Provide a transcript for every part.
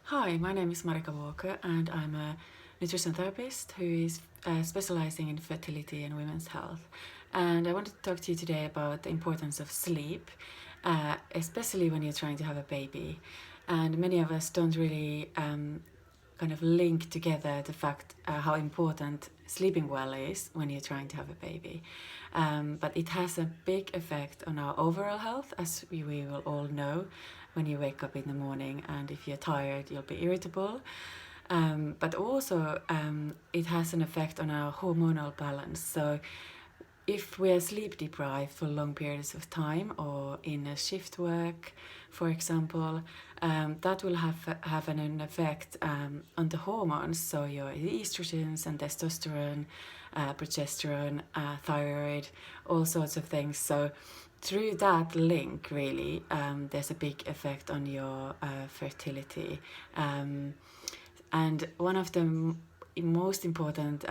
Hi, my name is Marika Walker and I'm a nutrition therapist who is specializing in fertility and women's health. And I wanted to talk to you today about the importance of sleep, especially when you're trying to have a baby. And many of us don't really kind of link together the fact how important sleeping well is when you're trying to have a baby. But it has a big effect on our overall health, as we will all know when you wake up in the morning, and if you're tired you'll be irritable. But also it has an effect on our hormonal balance. So if we are sleep deprived for long periods of time or in a shift work, for example, that will have an effect on the hormones, so your estrogens and testosterone, progesterone, thyroid, all sorts of things. So through that link, really, there's a big effect on your fertility. And one of the most important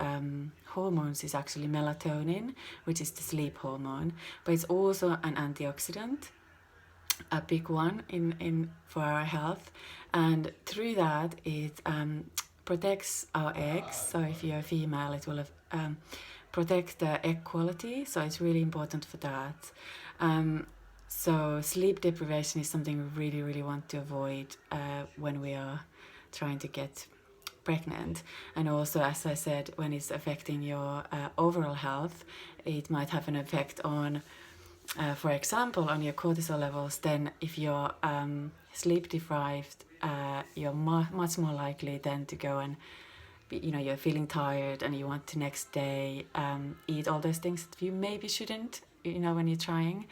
hormones is actually melatonin, which is the sleep hormone, but it's also an antioxidant, a big one in for our health. And through that it protects our eggs. So if you're a female, it will protect the egg quality, so it's really important for that. So sleep deprivation is something we really want to avoid when we are trying to get pregnant. And also, as I said, when it's affecting your overall health, it might have an effect on for example, on your cortisol levels. Then if you're sleep deprived, you're much more likely then to go and you're feeling tired and you want to next day eat all those things that you maybe shouldn't, when you're trying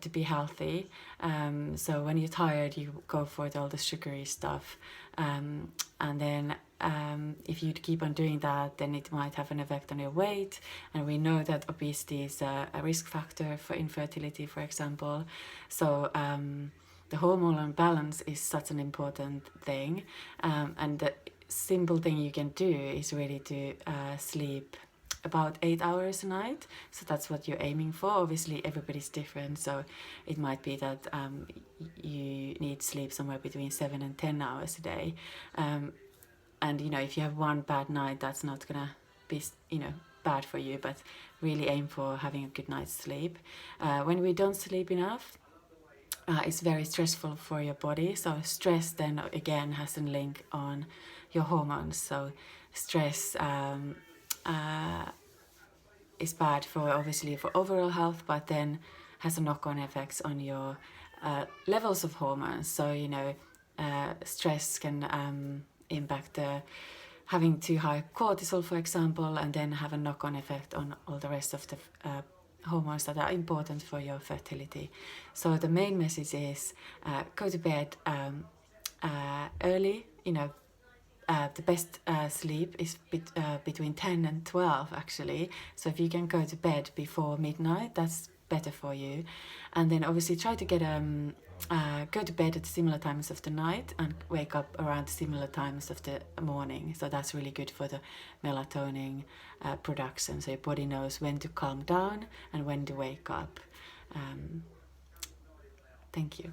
to be healthy. So when you're tired, you go for all the sugary stuff, and then if you keep on doing that, then it might have an effect on your weight. And we know that obesity is a risk factor for infertility, for example. So the hormonal balance is such an important thing, and the simple thing you can do is really to sleep about 8 hours a night. So that's what you're aiming for. Obviously everybody's different, so it might be that you need sleep somewhere between 7 and 10 hours a day. And if you have one bad night, that's not gonna be bad for you, but really aim for having a good night's sleep. When we don't sleep enough, it's very stressful for your body. So stress then again has a link on your hormones. So stress is bad for obviously for overall health, but then has a knock-on effects on your levels of hormones. So stress can impact having too high cortisol, for example, and then have a knock-on effect on all the rest of the hormones that are important for your fertility. So the main message is go to bed early. The best sleep is between 10 and 12 actually. So if you can go to bed before midnight, that's better for you. And then obviously try to get go to bed at similar times of the night and wake up around similar times of the morning. So that's really good for the melatonin production. So your body knows when to calm down and when to wake up. Thank you.